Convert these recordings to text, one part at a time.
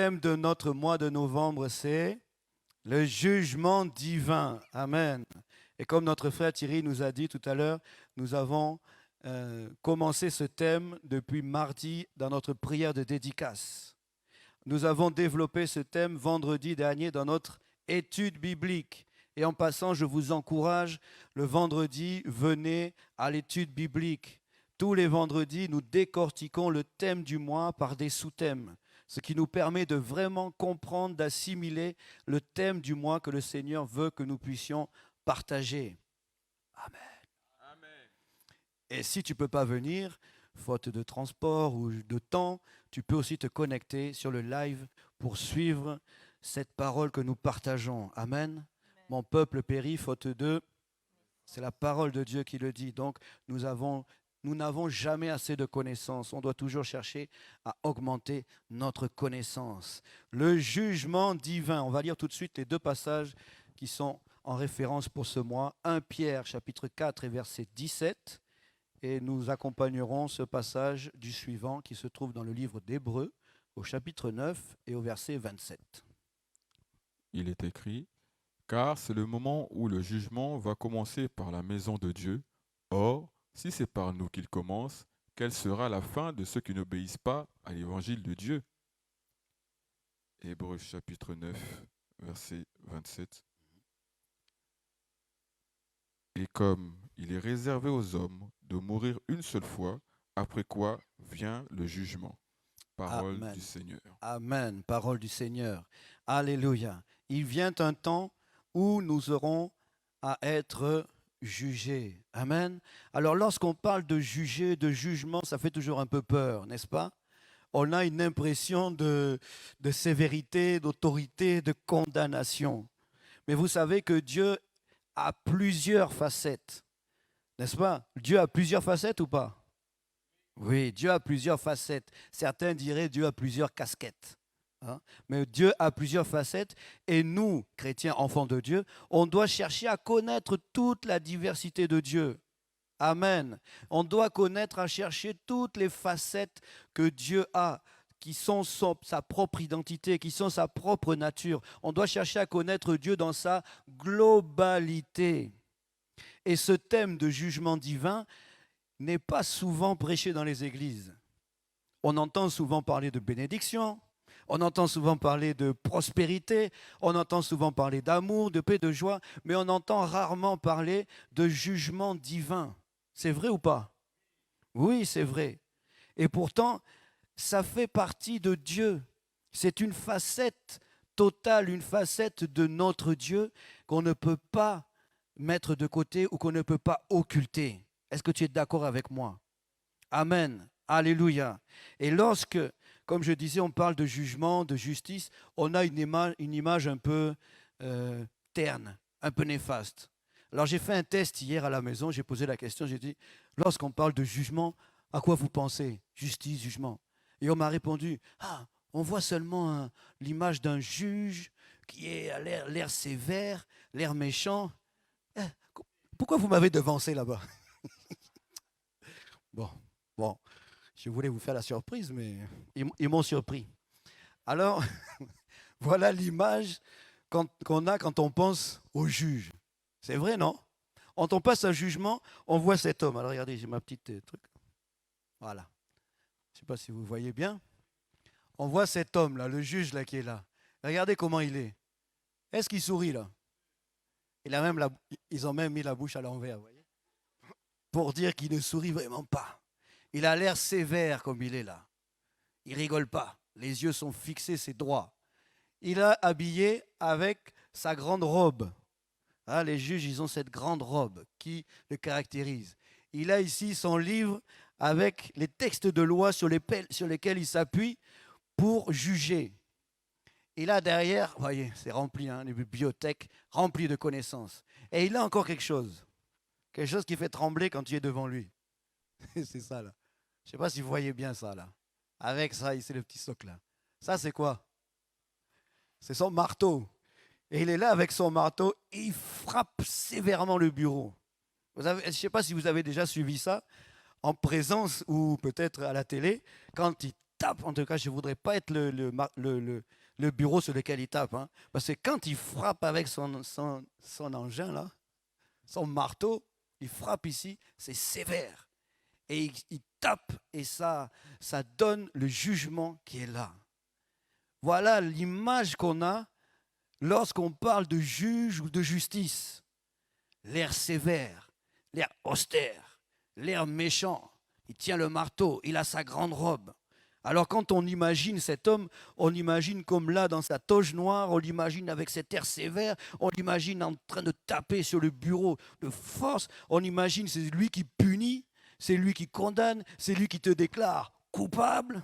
thème de notre mois de novembre, c'est le jugement divin. Amen. Et comme notre frère Thierry nous a dit tout à l'heure, nous avons commencé ce thème depuis mardi dans notre prière de dédicace. Nous avons développé ce thème vendredi dernier dans notre étude biblique. Et en passant, je vous encourage, le vendredi, venez à l'étude biblique. Tous les vendredis, nous décortiquons le thème du mois par des sous-thèmes, ce qui nous permet de vraiment comprendre, d'assimiler le thème du mois que le Seigneur veut que nous puissions partager. Amen. Amen. Et si tu ne peux pas venir, faute de transport ou de temps, tu peux aussi te connecter sur le live pour suivre cette parole que nous partageons. Amen. Amen. Mon peuple périt faute de... C'est la parole de Dieu qui le dit. Donc, nous n'avons jamais assez de connaissances. On doit toujours chercher à augmenter notre connaissance. Le jugement divin. On va lire tout de suite les deux passages qui sont en référence pour ce mois. 1 Pierre, chapitre 4 et verset 17. Et nous accompagnerons ce passage du suivant qui se trouve dans le livre d'Hébreux, au chapitre 9 et au verset 27. Il est écrit, car c'est le moment où le jugement va commencer par la maison de Dieu. Or, si c'est par nous qu'il commence, quelle sera la fin de ceux qui n'obéissent pas à l'évangile de Dieu? Hébreux chapitre 9, verset 27. Et comme il est réservé aux hommes de mourir une seule fois, après quoi vient le jugement. Parole Amen. du Seigneur. Amen, parole du Seigneur. Alléluia. Il vient un temps où nous aurons à être jugés. Amen. Alors lorsqu'on parle de juger, de jugement, ça fait toujours un peu peur, n'est-ce pas? On a une impression de sévérité, d'autorité, de condamnation. Mais vous savez que Dieu a plusieurs facettes, n'est-ce pas? Dieu a plusieurs facettes ou pas? Oui, Dieu a plusieurs facettes. Certains diraient Dieu a plusieurs casquettes. Hein? Mais Dieu a plusieurs facettes et nous, chrétiens, enfants de Dieu, on doit chercher à connaître toute la diversité de Dieu. Amen. On doit connaître, à chercher toutes les facettes que Dieu a, qui sont sa propre identité, qui sont sa propre nature. On doit chercher à connaître Dieu dans sa globalité. Et ce thème de jugement divin n'est pas souvent prêché dans les églises. On entend souvent parler de bénédiction, on entend souvent parler de prospérité, on entend souvent parler d'amour, de paix, de joie, mais on entend rarement parler de jugement divin. C'est vrai ou pas? Oui, c'est vrai. Et pourtant, ça fait partie de Dieu. C'est une facette totale, une facette de notre Dieu qu'on ne peut pas mettre de côté ou qu'on ne peut pas occulter. Est-ce que tu es d'accord avec moi? Amen. Alléluia. Et lorsque, comme je disais, on parle de jugement, de justice, on a une image un peu terne, un peu néfaste. Alors j'ai fait un test hier à la maison, j'ai posé la question, j'ai dit, lorsqu'on parle de jugement, à quoi vous pensez? Justice, jugement. Et on m'a répondu, ah, on voit seulement l'image d'un juge qui a l'air sévère, l'air méchant. Pourquoi vous m'avez devancé là-bas? Bon, je voulais vous faire la surprise, mais ils m'ont surpris. Alors, voilà l'image qu'on a quand on pense au juge. C'est vrai, non? Quand on passe un jugement, on voit cet homme. Alors, regardez, j'ai ma petite truc. Voilà. Je ne sais pas si vous voyez bien. On voit cet homme-là, le juge là qui est là. Regardez comment il est. Est-ce qu'il sourit là? Ils ont même mis la bouche à l'envers, vous voyez? Pour dire qu'il ne sourit vraiment pas. Il a l'air sévère comme il est là. Il rigole pas. Les yeux sont fixés, c'est droit. Il est habillé avec sa grande robe. Hein, les juges, ils ont cette grande robe qui le caractérise. Il a ici son livre avec les textes de loi sur lesquels il s'appuie pour juger. Il a derrière, vous voyez, c'est rempli, hein, les bibliothèques remplies de connaissances. Et il a encore quelque chose qui fait trembler quand tu es devant lui. C'est ça là. Je ne sais pas si vous voyez bien ça là. Avec ça, c'est le petit socle là. Ça c'est quoi? C'est son marteau. Et il est là avec son marteau et il frappe sévèrement le bureau. Je ne sais pas si vous avez déjà suivi ça en présence ou peut-être à la télé. Quand il tape, en tout cas, je ne voudrais pas être le bureau sur lequel il tape. Hein, parce que quand il frappe avec son engin, là, son marteau, il frappe ici, c'est sévère. Et il tape et ça donne le jugement qui est là. Voilà l'image qu'on a lorsqu'on parle de juge ou de justice. L'air sévère, l'air austère, l'air méchant. Il tient le marteau, il a sa grande robe. Alors quand on imagine cet homme, on l'imagine comme là dans sa toge noire, on l'imagine avec cet air sévère, on l'imagine en train de taper sur le bureau de force, on imagine c'est lui qui punit, c'est lui qui condamne, c'est lui qui te déclare coupable.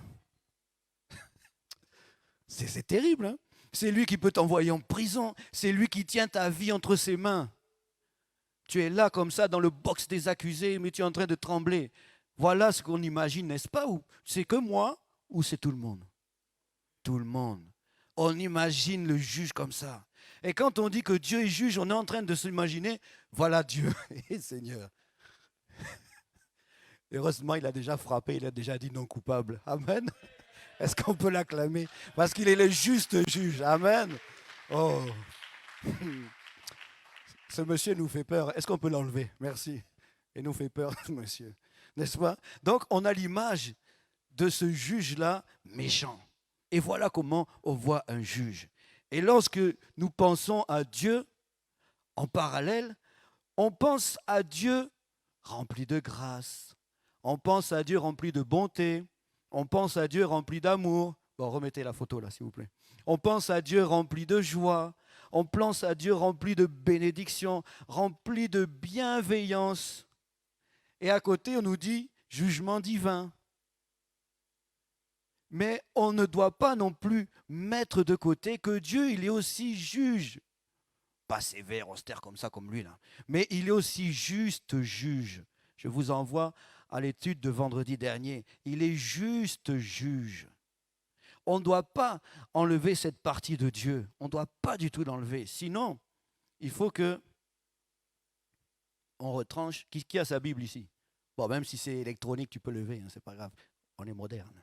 C'est terrible, hein? C'est lui qui peut t'envoyer en prison, c'est lui qui tient ta vie entre ses mains. Tu es là comme ça dans le box des accusés, mais tu es en train de trembler. Voilà ce qu'on imagine, n'est-ce pas? C'est que moi ou c'est tout le monde? Tout le monde. On imagine le juge comme ça. Et quand on dit que Dieu est juge, on est en train de s'imaginer, voilà Dieu, et Seigneur. Heureusement, il a déjà frappé, il a déjà dit non coupable. Amen. Est-ce qu'on peut l'acclamer? Parce qu'il est le juste juge. Amen. Oh. Ce monsieur nous fait peur. Est-ce qu'on peut l'enlever? Merci. Il nous fait peur, ce monsieur. N'est-ce pas? Donc, on a l'image de ce juge-là méchant. Et voilà comment on voit un juge. Et lorsque nous pensons à Dieu, en parallèle, on pense à Dieu rempli de grâce. On pense à Dieu rempli de bonté. On pense à Dieu rempli d'amour. Bon, remettez la photo là, s'il vous plaît. On pense à Dieu rempli de joie. On pense à Dieu rempli de bénédiction, rempli de bienveillance. Et à côté, on nous dit jugement divin. Mais on ne doit pas non plus mettre de côté que Dieu, il est aussi juge. Pas sévère, austère comme ça, comme lui là. Mais il est aussi juste juge. Je vous envoie à l'étude de vendredi dernier. Il est juste juge. On ne doit pas enlever cette partie de Dieu. On ne doit pas du tout l'enlever. Sinon, il faut que on retranche. Qui a sa Bible ici? Bon, même si c'est électronique, tu peux lever, hein, c'est pas grave. On est moderne.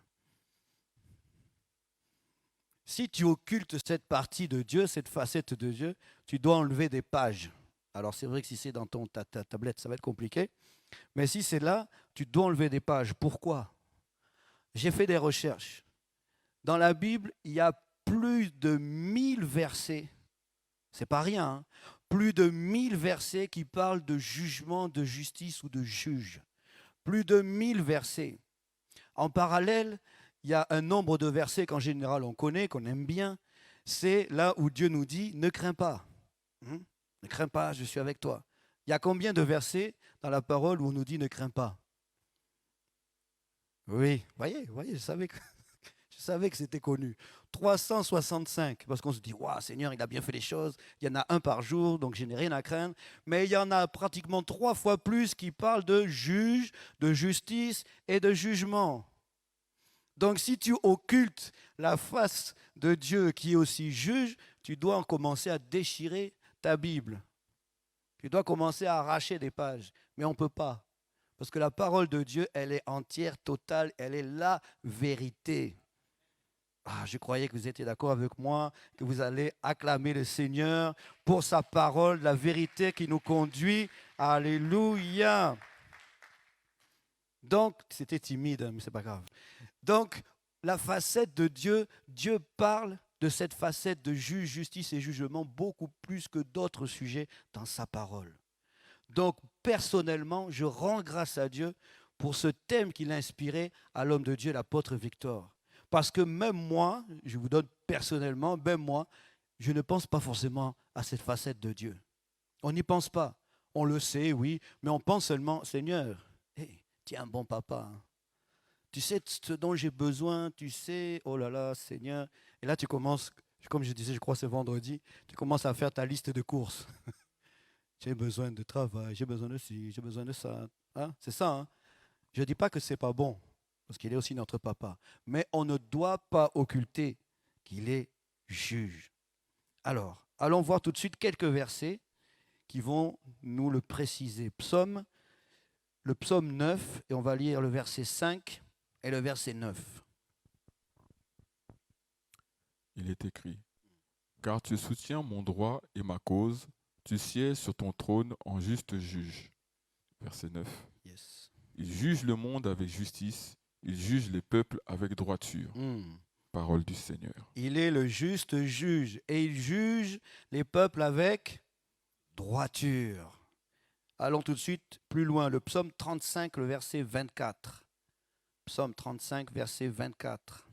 Si tu occultes cette partie de Dieu, cette facette de Dieu, tu dois enlever des pages. Alors c'est vrai que si c'est dans ta tablette, ça va être compliqué. Mais si c'est là, tu dois enlever des pages. Pourquoi? J'ai fait des recherches. Dans la Bible, il y a plus de 1000 versets. C'est pas rien. Hein? Plus de 1000 versets qui parlent de jugement, de justice ou de juge. Plus de 1000 versets. En parallèle, il y a un nombre de versets qu'en général on connaît, qu'on aime bien. C'est là où Dieu nous dit « Ne crains pas. Ne crains pas, je suis avec toi. » Il y a combien de versets dans la parole où on nous dit « Ne crains pas » ? Oui, voyez, je savais que c'était connu. 365, parce qu'on se dit « Waouh, Seigneur, il a bien fait les choses. Il y en a un par jour, donc je n'ai rien à craindre. » Mais il y en a pratiquement 3 fois plus qui parlent de juge, de justice et de jugement. Donc si tu occultes la face de Dieu qui est aussi juge, tu dois commencer à déchirer ta Bible. Tu dois commencer à arracher des pages. Mais on ne peut pas. Parce que la parole de Dieu, elle est entière, totale, elle est la vérité. Ah, je croyais que vous étiez d'accord avec moi, que vous allez acclamer le Seigneur pour sa parole, la vérité qui nous conduit. Alléluia. Donc, c'était timide, mais ce n'est pas grave. Donc, la facette de Dieu, Dieu parle de cette facette de juge, justice et jugement beaucoup plus que d'autres sujets dans sa parole. Donc, personnellement, je rends grâce à Dieu pour ce thème qu'il a inspiré à l'homme de Dieu, l'apôtre Victor. Parce que même moi, je vous donne personnellement, même moi, je ne pense pas forcément à cette facette de Dieu. On n'y pense pas. On le sait, oui, mais on pense seulement, Seigneur, hey, tu es un bon papa. Hein. Tu sais ce dont j'ai besoin, tu sais, oh là là, Seigneur. Et là, tu commences, comme je disais, je crois ce vendredi, tu commences à faire ta liste de courses. J'ai besoin de travail, j'ai besoin de ci, j'ai besoin de ça. Hein? C'est ça. Hein? Je ne dis pas que ce n'est pas bon, parce qu'il est aussi notre papa. Mais on ne doit pas occulter qu'il est juge. Alors, allons voir tout de suite quelques versets qui vont nous le préciser. Le psaume 9, et on va lire le verset 5 et le verset 9. Il est écrit, car tu soutiens mon droit et ma cause, tu sièges sur ton trône en juste juge. Verset 9. Yes. Il juge le monde avec justice, il juge les peuples avec droiture. Hmm. Parole du Seigneur. Il est le juste juge et il juge les peuples avec droiture. Allons tout de suite plus loin. Le psaume 35, le verset 24. Psaume 35, verset 24.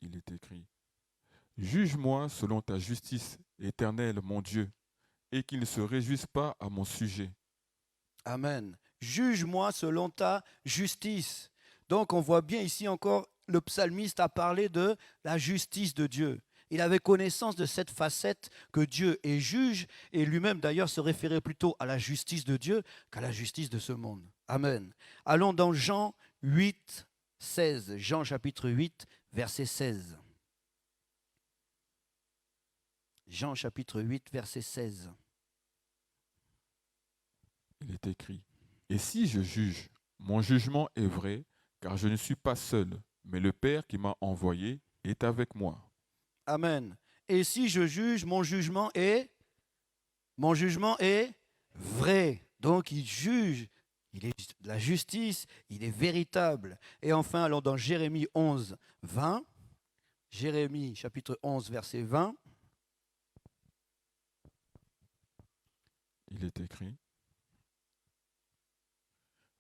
Il est écrit, juge-moi selon ta justice, éternel mon Dieu, et qu'il ne se réjouisse pas à mon sujet. Amen. Juge-moi selon ta justice. Donc on voit bien ici encore, le psalmiste a parlé de la justice de Dieu. Il avait connaissance de cette facette que Dieu est juge et lui-même d'ailleurs se référait plutôt à la justice de Dieu qu'à la justice de ce monde. Amen. Allons dans Jean 8, 16. Jean chapitre 8, verset 16. Jean chapitre 8, verset 16. Il est écrit, et si je juge, mon jugement est vrai, car je ne suis pas seul, mais le Père qui m'a envoyé est avec moi. Amen. Et si je juge, mon jugement est vrai. Donc il juge, il est de la justice, il est véritable. Et enfin, allons dans Jérémie 11, 20. Jérémie chapitre 11, verset 20. Il est écrit,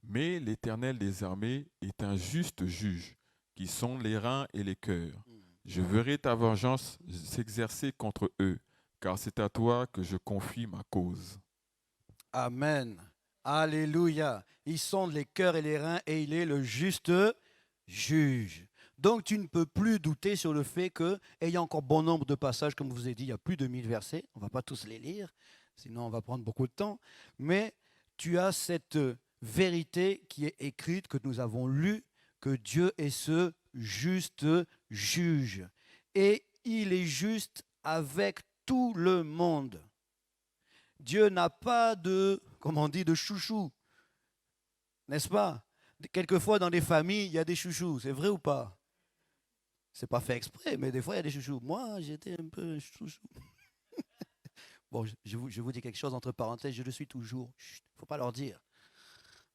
mais l'Éternel des armées est un juste juge, qui sonde les reins et les cœurs. Je verrai ta vengeance s'exercer contre eux, car c'est à toi que je confie ma cause. Amen. Alléluia. Il sonde les cœurs et les reins et il est le juste juge. Donc tu ne peux plus douter sur le fait que, et il y a encore bon nombre de passages, comme je vous ai dit, il y a plus de 1000 versets, on ne va pas tous les lire, sinon on va prendre beaucoup de temps, mais tu as cette vérité qui est écrite, que nous avons lue, que Dieu est ce juste juge. Et il est juste avec tout le monde. Dieu n'a pas de, comme on dit, de chouchou, n'est-ce pas? Quelquefois dans des familles, il y a des chouchous, c'est vrai ou pas? C'est pas fait exprès, mais des fois il y a des chouchous. Moi, j'étais un peu chouchou. Bon, je vous dis quelque chose entre parenthèses, je le suis toujours. Il ne faut pas leur dire.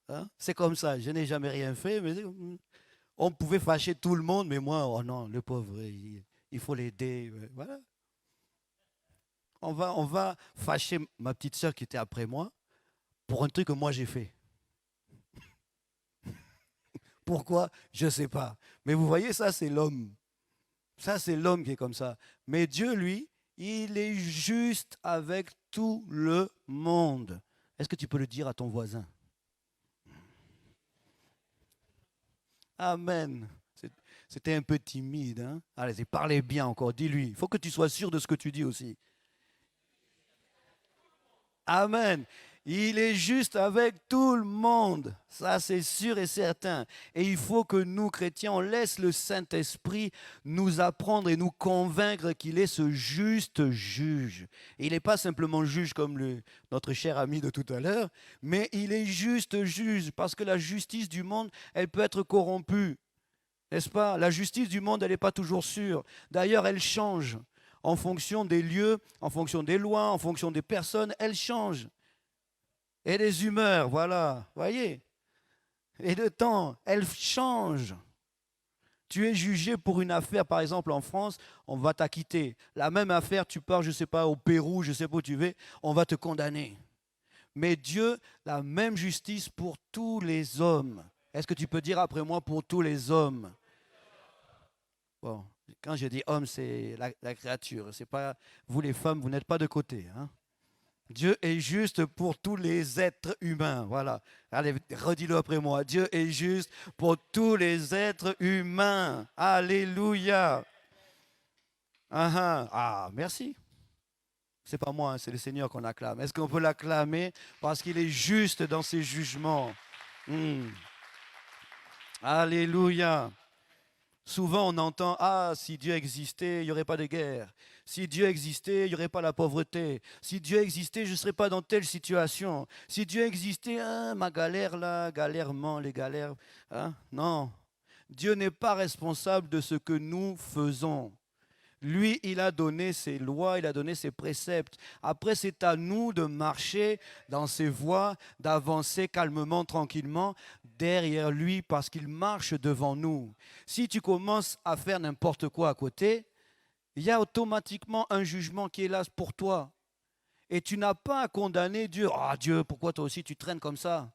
Hein? C'est comme ça, je n'ai jamais rien fait, mais on pouvait fâcher tout le monde, mais moi, oh non, le pauvre, il faut l'aider. Voilà. On va fâcher ma petite sœur qui était après moi pour un truc que moi j'ai fait. Pourquoi? Je ne sais pas. Mais vous voyez, ça c'est l'homme. Ça c'est l'homme qui est comme ça. Mais Dieu, lui, il est juste avec tout le monde. Est-ce que tu peux le dire à ton voisin? Amen. C'était un peu timide. Hein? Allez, parlez bien encore, dis-lui. Il faut que tu sois sûr de ce que tu dis aussi. Amen. Il est juste avec tout le monde. Ça, c'est sûr et certain. Et il faut que nous, chrétiens, on laisse le Saint-Esprit nous apprendre et nous convaincre qu'il est ce juste juge. Et il n'est pas simplement juge comme notre cher ami de tout à l'heure, mais il est juste juge parce que la justice du monde, elle peut être corrompue. N'est-ce pas? La justice du monde, elle n'est pas toujours sûre. D'ailleurs, elle change en fonction des lieux, en fonction des lois, en fonction des personnes, elle change. Et des humeurs, voilà, voyez. Et de temps, elle change. Tu es jugé pour une affaire, par exemple en France, on va t'acquitter. La même affaire, tu pars, je ne sais pas, au Pérou, je ne sais pas où tu vas, on va te condamner. Mais Dieu, la même justice pour tous les hommes. Est-ce que tu peux dire après moi pour tous les hommes? Bon, quand je dis homme, c'est la créature. C'est pas vous les femmes, vous n'êtes pas de côté. Hein? Dieu est juste pour tous les êtres humains. Voilà. Allez, redis-le après moi. Dieu est juste pour tous les êtres humains. Alléluia. Ah, merci. C'est pas moi, hein, c'est le Seigneur qu'on acclame. Est-ce qu'on peut l'acclamer parce qu'il est juste dans ses jugements? Alléluia. Souvent, on entend, ah, si Dieu existait, il n'y aurait pas de guerre. Si Dieu existait, il n'y aurait pas la pauvreté. Si Dieu existait, je ne serais pas dans telle situation. Si Dieu existait, ma galère là, galèrement, les galères. Hein? Non. Dieu n'est pas responsable de ce que nous faisons. Lui, il a donné ses lois, il a donné ses préceptes. Après, c'est à nous de marcher dans ses voies, d'avancer calmement, tranquillement derrière lui parce qu'il marche devant nous. Si tu commences à faire n'importe quoi à côté, il y a automatiquement un jugement qui est là pour toi. Et tu n'as pas à condamner Dieu. Ah Dieu, pourquoi toi aussi tu traînes comme ça?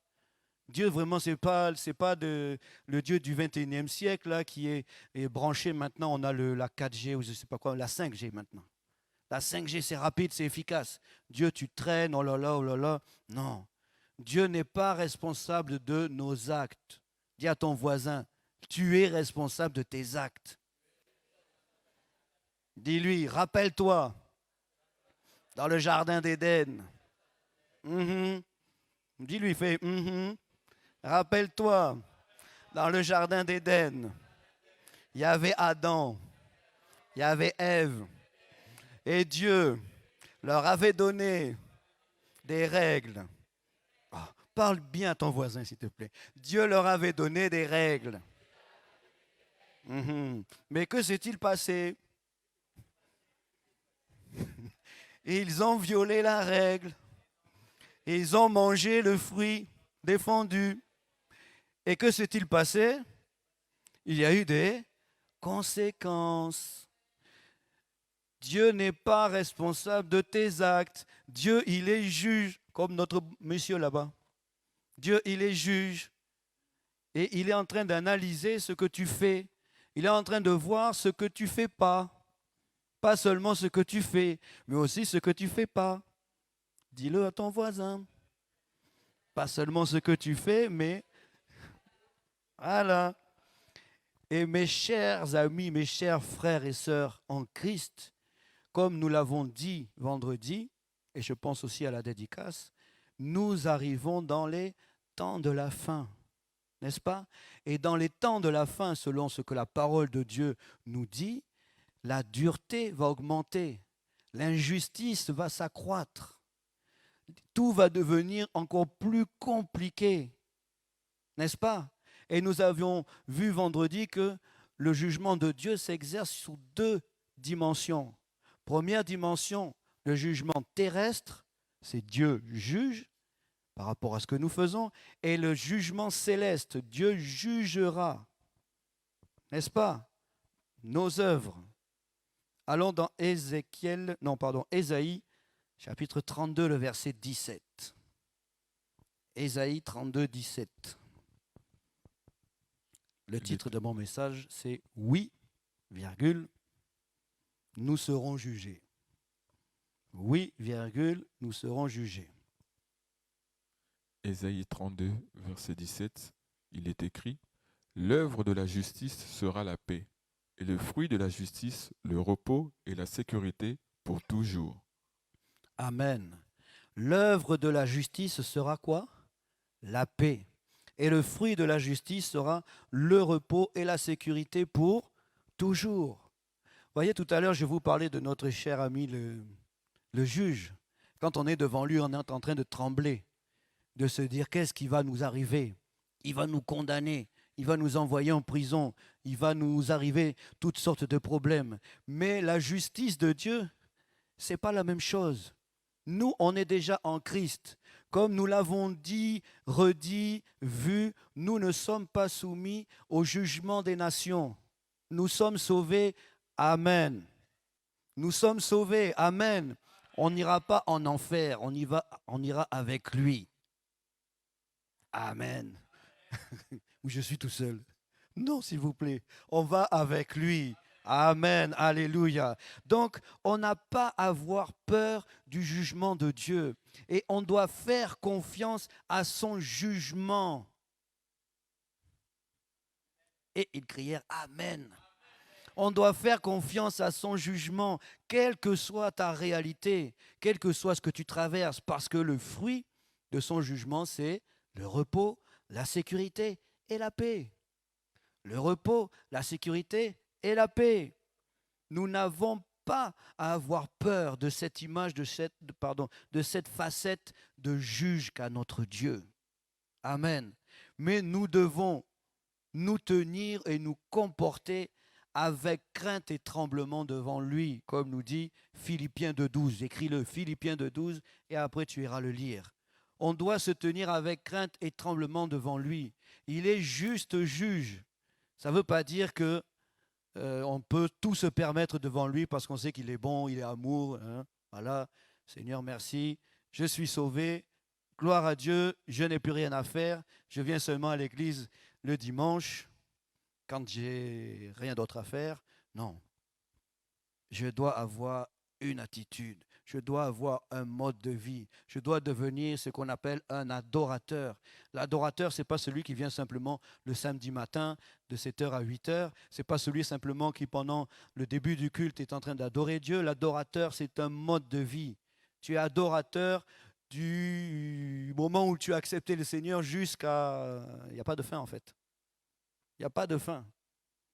Dieu, vraiment, ce n'est pas le Dieu du 21e siècle là, qui est branché maintenant. On a la 4G ou je ne sais pas quoi, la 5G maintenant. La 5G, c'est rapide, c'est efficace. Dieu, tu traînes, oh là là, oh là là. Non. Dieu n'est pas responsable de nos actes. Dis à ton voisin, tu es responsable de tes actes. Dis-lui, rappelle-toi, dans le jardin d'Éden. Dis-lui, fais. Rappelle-toi, dans le jardin d'Éden, il y avait Adam, il y avait Ève, et Dieu leur avait donné des règles. Oh, parle bien à ton voisin, s'il te plaît. Dieu leur avait donné des règles. Mais que s'est-il passé? Ils ont violé la règle. Ils ont mangé le fruit défendu. Et que s'est-il passé? Il y a eu des conséquences. Dieu n'est pas responsable de tes actes. Dieu, il est juge, comme notre monsieur là-bas. Dieu, il est juge. Et il est en train d'analyser ce que tu fais. Il est en train de voir ce que tu ne fais pas. Pas seulement ce que tu fais, mais aussi ce que tu ne fais pas. Dis-le à ton voisin. Pas seulement ce que tu fais, mais voilà. Et mes chers amis, mes chers frères et sœurs en Christ, comme nous l'avons dit vendredi, et je pense aussi à la dédicace, nous arrivons dans les temps de la fin, n'est-ce pas? Et dans les temps de la fin, selon ce que la parole de Dieu nous dit, la dureté va augmenter, l'injustice va s'accroître, tout va devenir encore plus compliqué, n'est-ce pas? Et nous avions vu vendredi que le jugement de Dieu s'exerce sous deux dimensions. Première dimension, le jugement terrestre, c'est Dieu juge par rapport à ce que nous faisons, et le jugement céleste, Dieu jugera, n'est-ce pas, nos œuvres. Allons dans Ésaïe, chapitre 32, le verset 17. Ésaïe 32, 17. Le titre de mon message, c'est « Oui, virgule, nous serons jugés ». Oui, virgule, nous serons jugés. Ésaïe 32, verset 17, il est écrit « L'œuvre de la justice sera la paix, et le fruit de la justice, le repos et la sécurité pour toujours. » Amen. L'œuvre de la justice sera quoi? La paix. Et le fruit de la justice sera le repos et la sécurité pour toujours. Vous voyez, tout à l'heure, je vous parlais de notre cher ami le juge. Quand on est devant lui, on est en train de trembler, de se dire qu'est-ce qui va nous arriver? Il va nous condamner, il va nous envoyer en prison, il va nous arriver toutes sortes de problèmes. Mais la justice de Dieu, ce n'est pas la même chose. Nous, on est déjà en Christ. Comme nous l'avons dit, redit, vu, nous ne sommes pas soumis au jugement des nations. Nous sommes sauvés. Amen. Nous sommes sauvés. Amen. On n'ira pas en enfer, on ira avec lui. Amen. Ou je suis tout seul. Non, s'il vous plaît. On va avec lui. Amen, alléluia. Donc, on n'a pas à avoir peur du jugement de Dieu. Et on doit faire confiance à son jugement. Et ils crièrent Amen. On doit faire confiance à son jugement, quelle que soit ta réalité, quel que soit ce que tu traverses, parce que le fruit de son jugement, c'est le repos, la sécurité et la paix. Le repos, la sécurité et la paix. Nous n'avons pas à avoir peur de cette image, de cette facette de juge qu'a notre Dieu. Amen. Mais nous devons nous tenir et nous comporter avec crainte et tremblement devant lui, comme nous dit Philippiens 2,12. Écris-le, Philippiens 2,12, et après tu iras le lire. On doit se tenir avec crainte et tremblement devant lui. Il est juste juge. Ça ne veut pas dire que on peut tout se permettre devant lui parce qu'on sait qu'il est bon, il est amour. Hein. Voilà, Seigneur, merci. Je suis sauvé. Gloire à Dieu, je n'ai plus rien à faire. Je viens seulement à l'église le dimanche quand j'ai rien d'autre à faire. Non, je dois avoir une attitude. Je dois avoir un mode de vie. Je dois devenir ce qu'on appelle un adorateur. L'adorateur, ce n'est pas celui qui vient simplement le samedi matin de 7h à 8h. Ce n'est pas celui simplement qui, pendant le début du culte, est en train d'adorer Dieu. L'adorateur, c'est un mode de vie. Tu es adorateur du moment où tu as accepté le Seigneur jusqu'à... Il n'y a pas de fin en fait. Il n'y a pas de fin.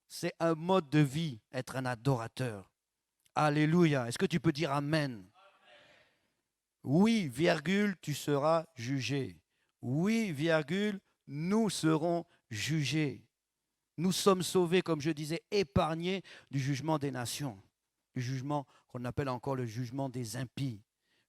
C'est un mode de vie, être un adorateur. Alléluia. Est-ce que tu peux dire Amen? Oui, virgule, tu seras jugé. Oui, virgule, nous serons jugés. Nous sommes sauvés, comme je disais, épargnés du jugement des nations, du jugement qu'on appelle encore le jugement des impies.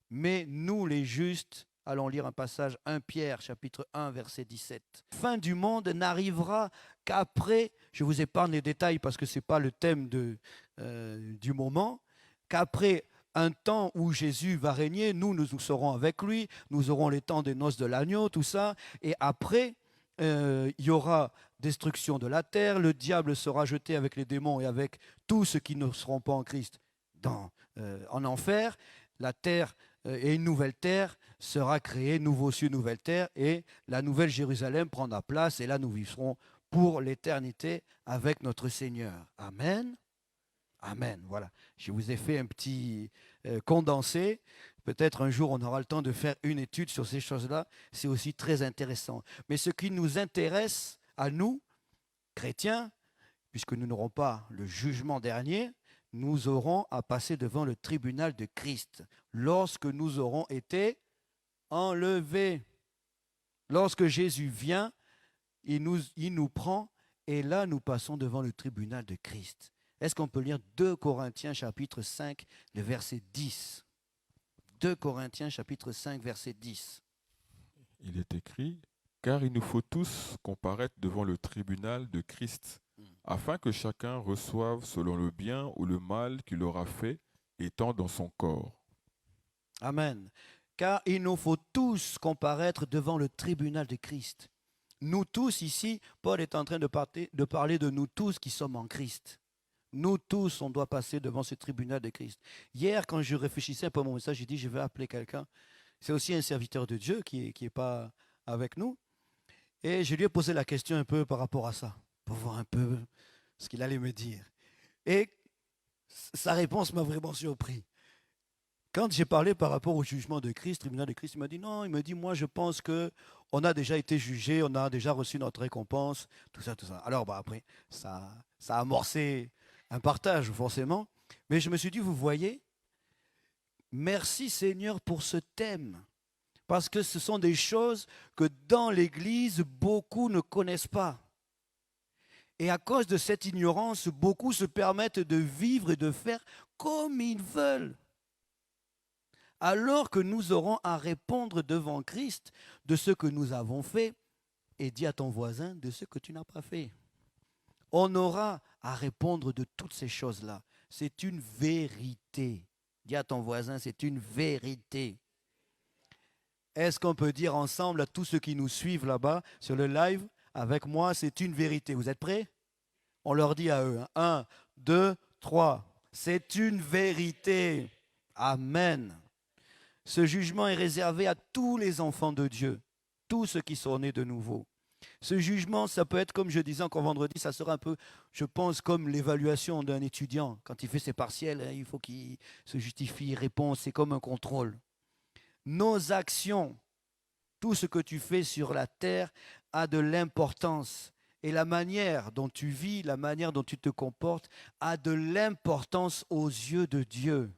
Mais nous, les justes, allons lire un passage, 1 Pierre, chapitre 1, verset 17. Fin du monde n'arrivera qu'après, je vous épargne les détails parce que ce n'est pas le thème du moment, qu'après un temps où Jésus va régner, nous serons avec lui, nous aurons les temps des noces de l'agneau, tout ça, et après, il y aura destruction de la terre, le diable sera jeté avec les démons et avec tous ceux qui ne seront pas en Christ en enfer, la terre et une nouvelle terre sera créée, nouveau cieux, nouvelle terre, et la nouvelle Jérusalem prendra place, et là nous vivrons pour l'éternité avec notre Seigneur. Amen. Amen. Voilà. Je vous ai fait un petit condensé. Peut-être un jour on aura le temps de faire une étude sur ces choses-là. C'est aussi très intéressant. Mais ce qui nous intéresse à nous, chrétiens, puisque nous n'aurons pas le jugement dernier, nous aurons à passer devant le tribunal de Christ lorsque nous aurons été enlevés. Lorsque Jésus vient, il nous prend et là nous passons devant le tribunal de Christ. Est-ce qu'on peut lire 2 Corinthiens chapitre 5, le verset 10? 2 Corinthiens chapitre 5, verset 10. Il est écrit, car il nous faut tous comparaître devant le tribunal de Christ, afin que chacun reçoive selon le bien ou le mal qu'il aura fait, étant dans son corps. Amen. Car il nous faut tous comparaître devant le tribunal de Christ. Nous tous ici, Paul est en train de parler de nous tous qui sommes en Christ. Nous tous, on doit passer devant ce tribunal de Christ. Hier, quand je réfléchissais pour mon message, j'ai dit, je vais appeler quelqu'un. C'est aussi un serviteur de Dieu qui est pas avec nous. Et je lui ai posé la question un peu par rapport à ça, pour voir un peu ce qu'il allait me dire. Et sa réponse m'a vraiment surpris. Quand j'ai parlé par rapport au jugement de Christ, tribunal de Christ, il m'a dit non, il me dit, moi je pense qu'on a déjà été jugé, on a déjà reçu notre récompense, tout ça, tout ça. Alors après, ça a amorcé un partage forcément, mais je me suis dit, vous voyez, merci Seigneur pour ce thème, parce que ce sont des choses que dans l'Église, beaucoup ne connaissent pas. Et à cause de cette ignorance, beaucoup se permettent de vivre et de faire comme ils veulent. Alors que nous aurons à répondre devant Christ de ce que nous avons fait, et dis à ton voisin de ce que tu n'as pas fait. On aura à répondre de toutes ces choses-là. C'est une vérité. Dis à ton voisin, c'est une vérité. Est-ce qu'on peut dire ensemble à tous ceux qui nous suivent là-bas sur le live, avec moi, c'est une vérité. Vous êtes prêts? On leur dit à eux. 1, 2, 3. C'est une vérité. Amen. Ce jugement est réservé à tous les enfants de Dieu, tous ceux qui sont nés de nouveau. Ce jugement, ça peut être, comme je disais encore vendredi, ça sera un peu, je pense, comme l'évaluation d'un étudiant. Quand il fait ses partiels, il faut qu'il se justifie, il répond, c'est comme un contrôle. Nos actions, tout ce que tu fais sur la terre a de l'importance. Et la manière dont tu vis, la manière dont tu te comportes a de l'importance aux yeux de Dieu.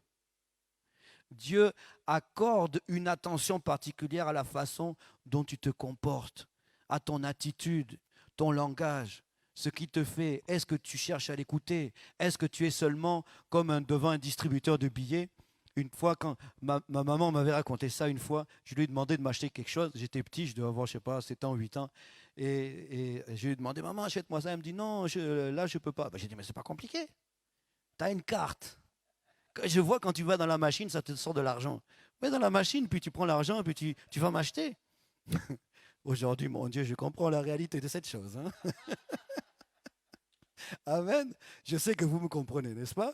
Dieu accorde une attention particulière à la façon dont tu te comportes, à ton attitude, ton langage, ce qui te fait? Est-ce que tu cherches à l'écouter? Est-ce que tu es seulement comme devant un distributeur de billets? Une fois, quand ma maman m'avait raconté ça une fois, je lui ai demandé de m'acheter quelque chose. J'étais petit, je devais avoir, je sais pas, 7 ans, 8 ans. Et je lui ai demandé, maman, achète-moi ça. Elle me dit, non, là, je ne peux pas. Ben, j'ai dit, mais c'est pas compliqué. Tu as une carte. Je vois quand tu vas dans la machine, ça te sort de l'argent. Mais dans la machine, puis tu prends l'argent, puis tu vas m'acheter. Aujourd'hui, mon Dieu, je comprends la réalité de cette chose. Hein. Amen. Je sais que vous me comprenez, n'est-ce pas?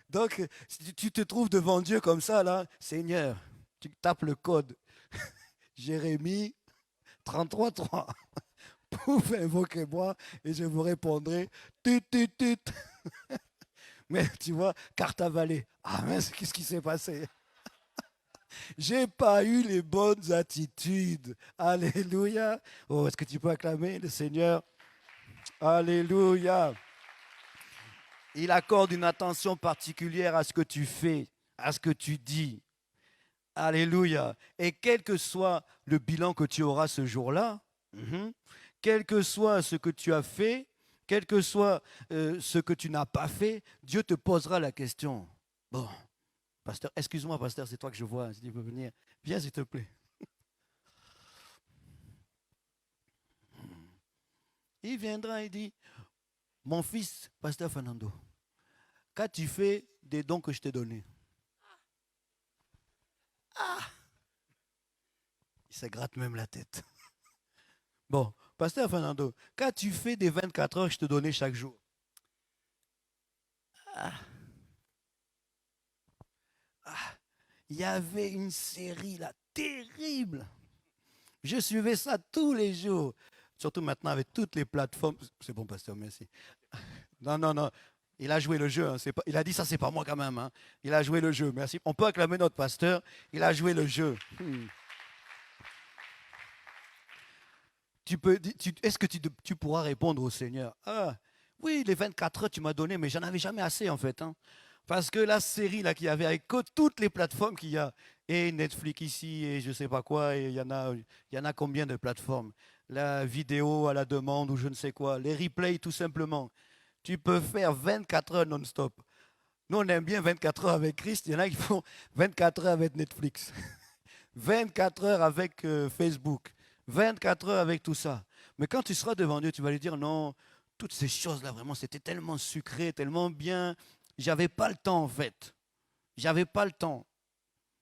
Donc, si tu te trouves devant Dieu comme ça, là, Seigneur, tu tapes le code. Jérémie 33.3. Pouf, invoquez-moi et je vous répondrai. Tut, tut, tut. Mais tu vois, carte avalée. Ah, mais qu'est-ce qui s'est passé? J'ai pas eu les bonnes attitudes. Alléluia. Oh, est-ce que tu peux acclamer le Seigneur? Alléluia. Il accorde une attention particulière à ce que tu fais, à ce que tu dis. Alléluia. Et quel que soit le bilan que tu auras ce jour-là, quel que soit ce que tu as fait, quel que soit ce que tu n'as pas fait, Dieu te posera la question. Bon, pasteur, excuse-moi, pasteur, c'est toi que je vois, si tu peux venir. Viens, s'il te plaît. Il viendra et dit, mon fils, pasteur Fernando, qu'as-tu fait des dons que je t'ai donnés? Ah! Il se gratte même la tête. Bon, pasteur Fernando, qu'as-tu fait des 24 heures que je te donnais chaque jour? Ah. Ah. Il y avait une série là, terrible. Je suivais ça tous les jours. Surtout maintenant avec toutes les plateformes. C'est bon, pasteur, merci. Non, non, non. Il a joué le jeu. Hein. Pas, il a dit ça, c'est pas moi quand même. Hein. Il a joué le jeu. Merci. On peut acclamer notre pasteur. Il a joué le jeu. Est-ce que tu pourras répondre au Seigneur? Ah, oui, les 24 heures tu m'as donné, mais j'en avais jamais assez en fait. Hein. Parce que la série là qu'il y avait avec toutes les plateformes qu'il y a, et Netflix ici, et je ne sais pas quoi, et il y en a combien de plateformes? La vidéo à la demande ou je ne sais quoi, les replays tout simplement. Tu peux faire 24 heures non-stop. Nous, on aime bien 24 heures avec Christ. Il y en a qui font 24 heures avec Netflix, 24 heures avec Facebook, 24 heures avec tout ça. Mais quand tu seras devant Dieu, tu vas lui dire non, toutes ces choses-là, vraiment, c'était tellement sucré, tellement bien. J'avais pas le temps, en fait. J'avais pas le temps.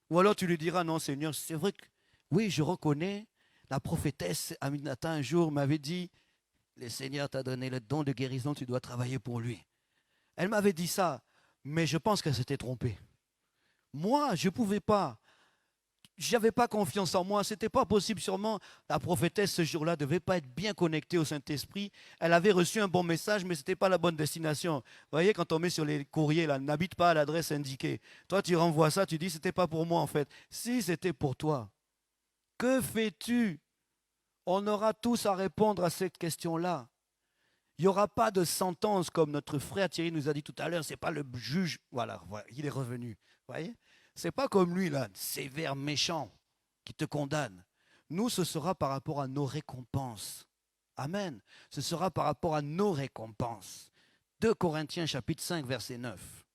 Ou alors tu lui diras non, Seigneur, c'est vrai que oui, je reconnais. La prophétesse Aminata un jour m'avait dit, le Seigneur t'a donné le don de guérison, tu dois travailler pour lui. Elle m'avait dit ça, mais je pense qu'elle s'était trompée. Moi, je ne pouvais pas. Je n'avais pas confiance en moi. Ce n'était pas possible. Sûrement, la prophétesse, ce jour-là, ne devait pas être bien connectée au Saint-Esprit. Elle avait reçu un bon message, mais ce n'était pas la bonne destination. Vous voyez, quand on met sur les courriers, là, n'habite pas à l'adresse indiquée. Toi, tu renvoies ça, tu dis, ce n'était pas pour moi, en fait. Si c'était pour toi, que fais-tu? On aura tous à répondre à cette question-là. Il n'y aura pas de sentence comme notre frère Thierry nous a dit tout à l'heure. Ce n'est pas le juge. Voilà, il est revenu. Vous voyez? Ce n'est pas comme lui, là, sévère, méchant, qui te condamne. Nous, ce sera par rapport à nos récompenses. Amen. Ce sera par rapport à nos récompenses. 2 Corinthiens chapitre 5, verset 9.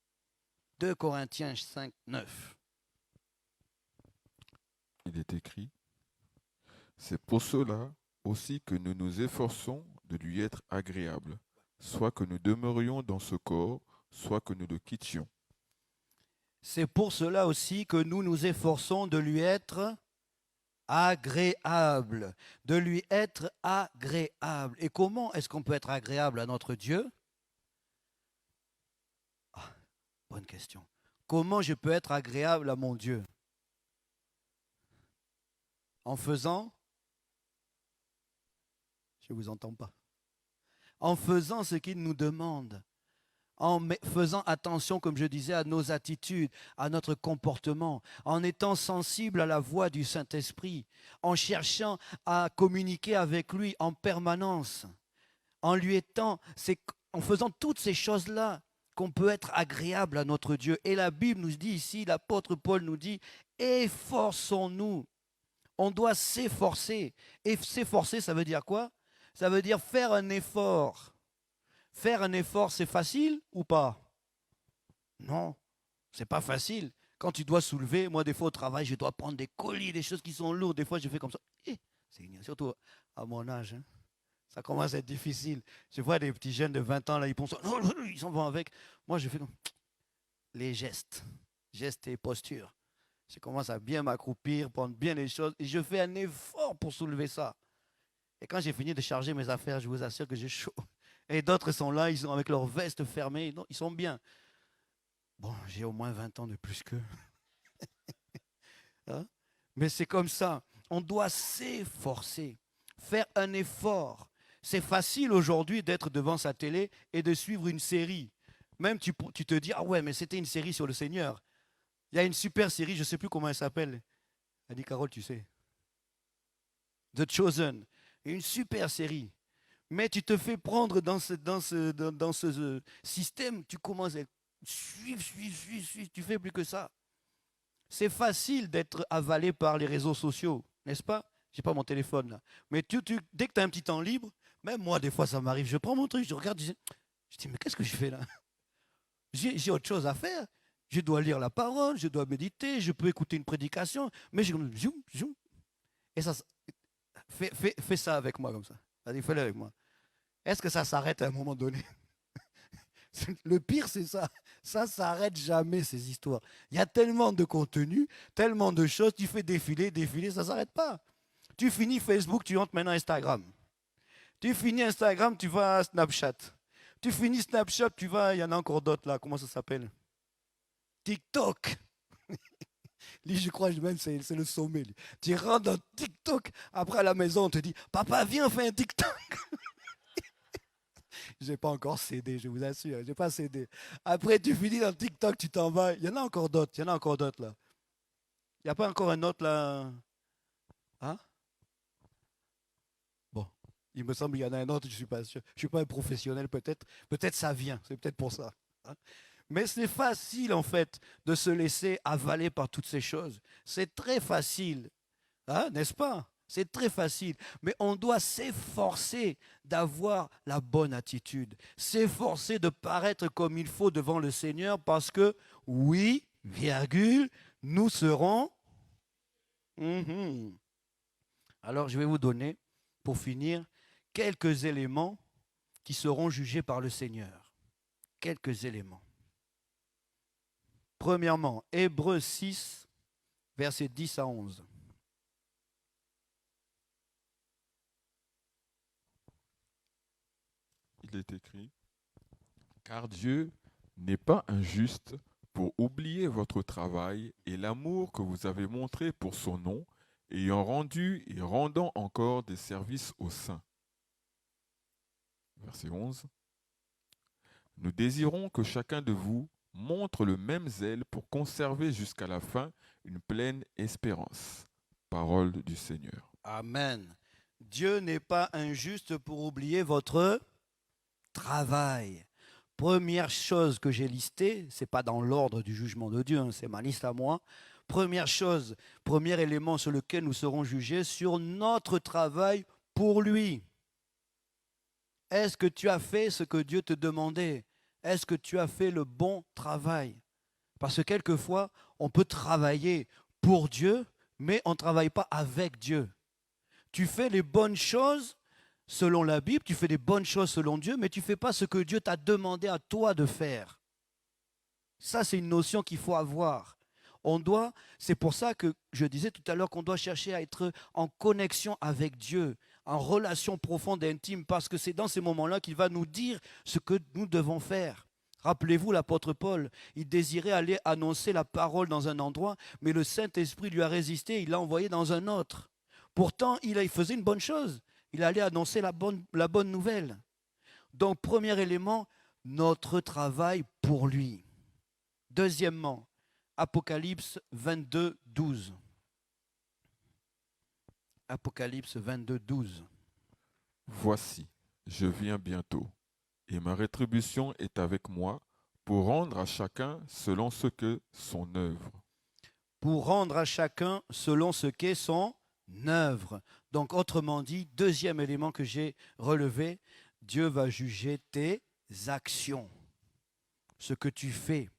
2 Corinthiens 5, 9. Il est écrit, c'est pour cela aussi que nous nous efforçons de lui être agréables, soit que nous demeurions dans ce corps, soit que nous le quittions. C'est pour cela aussi que nous nous efforçons de lui être agréable, de lui être agréable. Et comment est-ce qu'on peut être agréable à notre Dieu? Ah, bonne question. Comment je peux être agréable à mon Dieu? En faisant, je ne vous entends pas, en faisant ce qu'il nous demande, en faisant attention, comme je disais, à nos attitudes, à notre comportement, en étant sensible à la voix du Saint-Esprit, en cherchant à communiquer avec lui en permanence, en lui étant, c'est en faisant toutes ces choses-là qu'on peut être agréable à notre Dieu. Et la Bible nous dit ici, l'apôtre Paul nous dit, efforçons-nous. On doit s'efforcer. Et s'efforcer, ça veut dire quoi? Ça veut dire faire un effort. Faire un effort, c'est facile ou pas? Non, c'est pas facile. Quand tu dois soulever, moi, des fois au travail, je dois prendre des colis, des choses qui sont lourdes. Des fois, je fais comme ça. Seigneur, surtout à mon âge, hein. Ça commence à être difficile. Je vois des petits jeunes de 20 ans, là, ils pensent, ils s'en vont avec. Moi, je fais comme les gestes et postures. Je commence à bien m'accroupir, prendre bien les choses, et je fais un effort pour soulever ça. Et quand j'ai fini de charger mes affaires, je vous assure que j'ai chaud. Et d'autres sont là, ils sont avec leurs vestes fermées, ils sont bien. Bon, j'ai au moins 20 ans de plus qu'eux. Hein? Mais c'est comme ça. On doit s'efforcer, faire un effort. C'est facile aujourd'hui d'être devant sa télé et de suivre une série. Même tu te dis, ah ouais, mais c'était une série sur le Seigneur. Il y a une super série, je ne sais plus comment elle s'appelle. Elle dit, Carole, tu sais. The Chosen. Une super série. Mais tu te fais prendre dans ce système, tu commences à suivre, tu fais plus que ça. C'est facile d'être avalé par les réseaux sociaux, n'est-ce pas? Je n'ai pas mon téléphone là. Mais dès que tu as un petit temps libre, même moi, des fois, ça m'arrive, je prends mon truc, je regarde, je dis, mais qu'est-ce que je fais là? J'ai autre chose à faire. Je dois lire la parole, je dois méditer, je peux écouter une prédication, mais je zoom, zoom. Et ça, fais ça avec moi comme ça. Allez, fais-le avec moi. Est-ce que ça s'arrête à un moment donné? Le pire, c'est ça. Ça ne s'arrête jamais, ces histoires. Il y a tellement de contenu, tellement de choses. Tu fais défiler, ça ne s'arrête pas. Tu finis Facebook, tu entres maintenant Instagram. Tu finis Instagram, tu vas à Snapchat. Tu finis Snapchat, tu vas, il y en a encore d'autres là, comment ça s'appelle? TikTok. Lui, je crois même c'est le sommet. Lui. Tu rentres dans TikTok, après à la maison, on te dit, papa, viens, fais un TikTok. Je n'ai pas encore cédé, je vous assure, je n'ai pas cédé. Après, tu finis dans TikTok, tu t'en vas. Il y en a encore d'autres, là. Il n'y a pas encore un autre là. Hein? Bon, il me semble qu'il y en a un autre, je ne suis pas sûr. Je ne suis pas un professionnel peut-être. Peut-être ça vient, c'est peut-être pour ça. Hein? Mais c'est facile en fait de se laisser avaler par toutes ces choses. C'est très facile, hein, n'est-ce pas? C'est très facile, mais on doit s'efforcer d'avoir la bonne attitude, s'efforcer de paraître comme il faut devant le Seigneur parce que, oui, virgule, nous serons. Alors, je vais vous donner, pour finir, quelques éléments qui seront jugés par le Seigneur. Quelques éléments. Premièrement, Hébreux 6, versets 10 à 11. Il est écrit, car Dieu n'est pas injuste pour oublier votre travail et l'amour que vous avez montré pour son nom, ayant rendu et rendant encore des services aux saints. Verset 11. Nous désirons que chacun de vous montre le même zèle pour conserver jusqu'à la fin une pleine espérance. Parole du Seigneur. Amen. Dieu n'est pas injuste pour oublier votre travail. Première chose que j'ai listée, ce n'est pas dans l'ordre du jugement de Dieu, hein, c'est ma liste à moi. Première chose, premier élément sur lequel nous serons jugés, sur notre travail pour lui. Est-ce que tu as fait ce que Dieu te demandait? Est-ce que tu as fait le bon travail? Parce que quelquefois, on peut travailler pour Dieu, mais on ne travaille pas avec Dieu. Tu fais les bonnes choses selon la Bible, tu fais des bonnes choses selon Dieu, mais tu ne fais pas ce que Dieu t'a demandé à toi de faire. Ça, c'est une notion qu'il faut avoir. C'est pour ça que je disais tout à l'heure qu'on doit chercher à être en connexion avec Dieu, en relation profonde et intime, parce que c'est dans ces moments-là qu'il va nous dire ce que nous devons faire. Rappelez-vous l'apôtre Paul, il désirait aller annoncer la parole dans un endroit, mais le Saint-Esprit lui a résisté, il l'a envoyé dans un autre. Pourtant, il faisait une bonne chose, il allait annoncer la bonne nouvelle. Donc, premier élément, notre travail pour lui. Deuxièmement, Apocalypse 22, 12. Apocalypse 22, 12. Voici, je viens bientôt, et ma rétribution est avec moi pour rendre à chacun selon ce que son œuvre. Pour rendre à chacun selon ce qu'est son œuvre. Donc, autrement dit, deuxième élément que j'ai relevé, Dieu va juger tes actions. Ce que tu fais.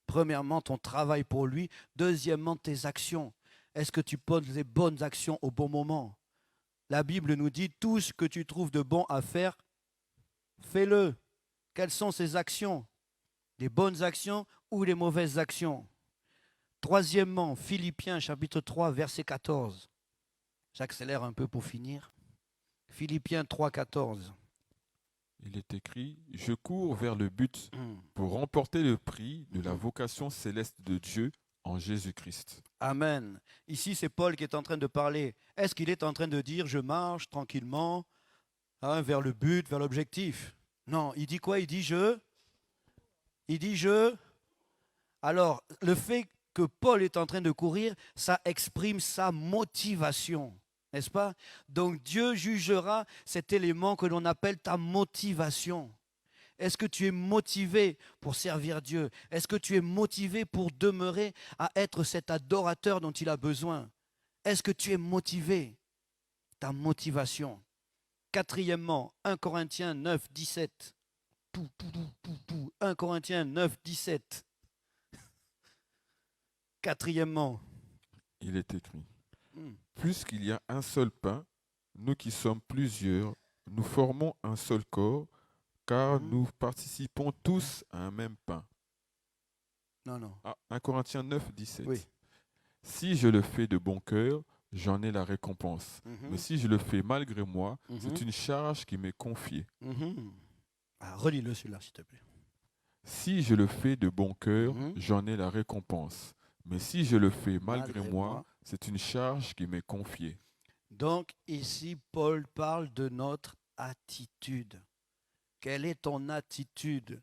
Premièrement, ton travail pour lui. Deuxièmement, tes actions. Est-ce que tu poses les bonnes actions au bon moment? La Bible nous dit, tout ce que tu trouves de bon à faire, fais-le. Quelles sont ces actions? Les bonnes actions ou les mauvaises actions? Troisièmement, Philippiens chapitre 3, verset 14. J'accélère un peu pour finir. Philippiens 3, 14. Il est écrit, je cours vers le but pour remporter le prix de la vocation céleste de Dieu en Jésus-Christ. Amen. Ici, c'est Paul qui est en train de parler. Est-ce qu'il est en train de dire, je marche tranquillement vers le but, vers l'objectif? Non, il dit quoi? Il dit je. Il dit je. Alors, le fait que Paul est en train de courir, ça exprime sa motivation, n'est-ce pas? Donc Dieu jugera cet élément que l'on appelle ta motivation. Est-ce que tu es motivé pour servir Dieu? Est-ce que tu es motivé pour demeurer à être cet adorateur dont il a besoin? Est-ce que tu es motivé? Ta motivation. Quatrièmement, 1 Corinthiens 9, 17. 1 Corinthiens 9, 17. Quatrièmement. Il est écrit, puisqu'il y a un seul pain, nous qui sommes plusieurs, nous formons un seul corps, car nous participons tous à un même pain. Non. 1 Corinthiens 9, 17. Oui. Si je le fais de bon cœur, j'en ai la récompense. Mais si je le fais malgré moi, c'est une charge qui m'est confiée. Relis-le celui-là, s'il te plaît. Si je le fais de bon cœur, j'en ai la récompense. Mais si je le fais malgré moi, c'est une charge qui m'est confiée. Donc ici, Paul parle de notre attitude. Quelle est ton attitude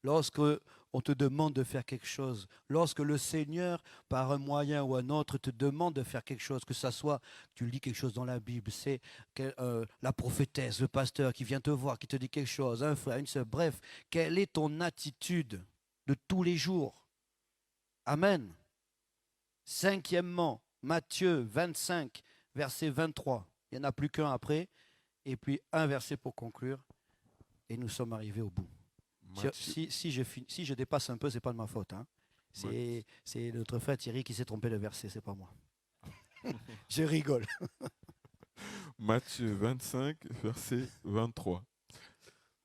lorsque on te demande de faire quelque chose? Lorsque le Seigneur, par un moyen ou un autre, te demande de faire quelque chose, que ce soit, tu lis quelque chose dans la Bible, c'est la prophétesse, le pasteur qui vient te voir, qui te dit quelque chose, un frère, une sœur, bref, quelle est ton attitude de tous les jours? Amen. Cinquièmement, Matthieu 25, verset 23. Il n'y en a plus qu'un après. Et puis un verset pour conclure. Et nous sommes arrivés au bout. Si je dépasse un peu, ce n'est pas de ma faute. Hein. C'est notre frère Thierry qui s'est trompé de verset, ce n'est pas moi. Je rigole. Matthieu 25, verset 23.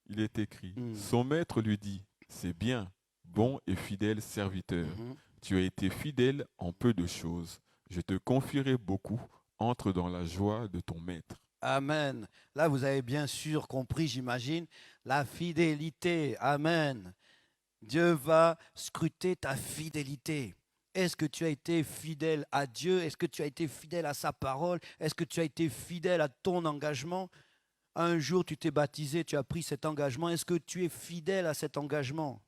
Il est écrit, son maître lui dit, c'est bien, bon et fidèle serviteur. Tu as été fidèle en peu de choses. Je te confierai beaucoup. Entre dans la joie de ton maître. Amen. Là, vous avez bien sûr compris, j'imagine, la fidélité. Amen. Dieu va scruter ta fidélité. Est-ce que tu as été fidèle à Dieu? Est-ce que tu as été fidèle à sa parole? Est-ce que tu as été fidèle à ton engagement? Un jour, tu t'es baptisé, tu as pris cet engagement. Est-ce que tu es fidèle à cet engagement?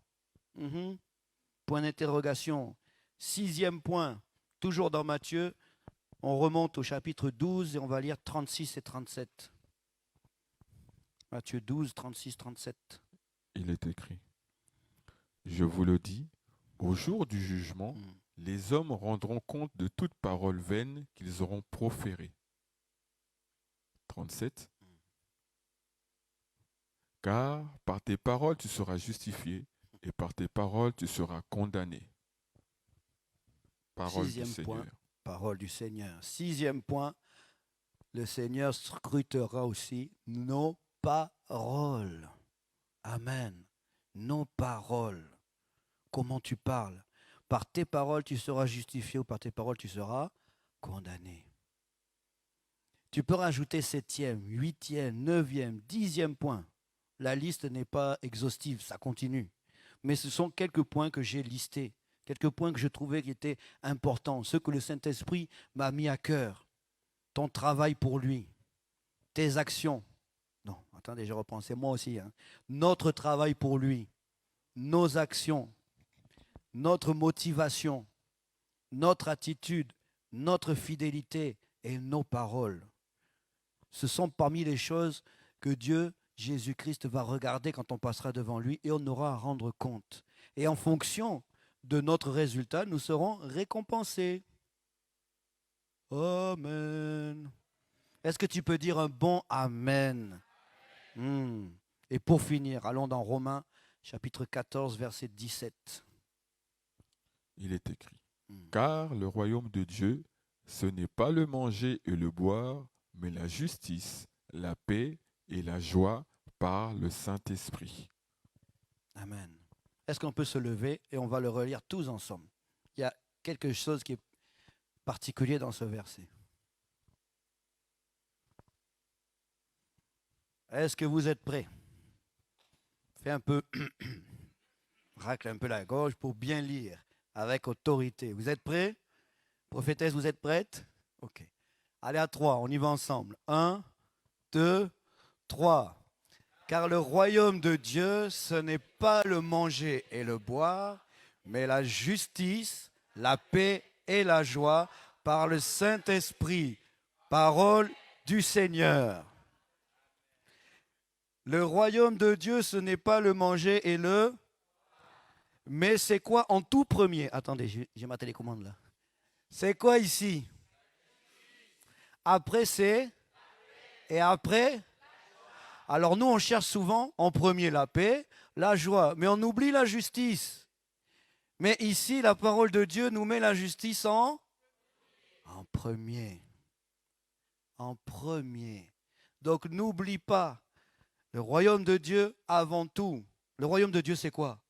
Point d'interrogation. Sixième point, toujours dans Matthieu, on remonte au chapitre 12 et on va lire 36 et 37. Matthieu 12, 36, 37. Il est écrit, je vous le dis, au jour du jugement, les hommes rendront compte de toute parole vaine qu'ils auront proférée. 37. Car par tes paroles tu seras justifié et par tes paroles tu seras condamné. Parole du Seigneur. Point, parole du Seigneur. Sixième point, le Seigneur scrutera aussi nos paroles. Amen. Nos paroles. Comment tu parles? Par tes paroles tu seras justifié ou par tes paroles tu seras condamné. Tu peux rajouter 7e, 8e, 9e, 10e point. La liste n'est pas exhaustive, ça continue. Mais ce sont quelques points que j'ai listés, quelques points que je trouvais qui étaient importants, ceux que le Saint-Esprit m'a mis à cœur. Ton travail pour lui, tes actions. Non, attendez, je reprends, c'est moi aussi. Hein. Notre travail pour lui, nos actions, notre motivation, notre attitude, notre fidélité et nos paroles. Ce sont parmi les choses que Dieu, Jésus-Christ, va regarder quand on passera devant lui et on aura à rendre compte. Et en fonction de notre résultat, nous serons récompensés. Amen. Est-ce que tu peux dire un bon Amen? Et pour finir, allons dans Romains chapitre 14, verset 17. Il est écrit. Car le royaume de Dieu, ce n'est pas le manger et le boire, mais la justice, la paix et la joie par le Saint-Esprit. Amen. Est-ce qu'on peut se lever et on va le relire tous ensemble? Il y a quelque chose qui est particulier dans ce verset. Est-ce que vous êtes prêts? Fais un peu, racle un peu la gorge pour bien lire avec autorité. Vous êtes prêts? Prophétesse, vous êtes prête? Ok. Allez à 3, on y va ensemble. 1, 2, 3. Car le royaume de Dieu, ce n'est pas le manger et le boire, mais la justice, la paix et la joie par le Saint-Esprit. Parole du Seigneur. Le royaume de Dieu, ce n'est pas le manger et le... Mais c'est quoi en tout premier? Attendez, j'ai ma télécommande là. C'est quoi ici? Après c'est... Et après? Alors nous, on cherche souvent en premier la paix, la joie, mais on oublie la justice. Mais ici, la parole de Dieu nous met la justice en premier. En premier. Donc n'oublie pas, le royaume de Dieu avant tout. Le royaume de Dieu, c'est quoi?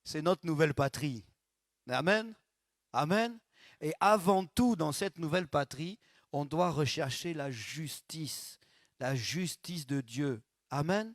C'est notre nouvelle patrie. Amen. Amen. Et avant tout, dans cette nouvelle patrie, on doit rechercher la justice de Dieu. Amen.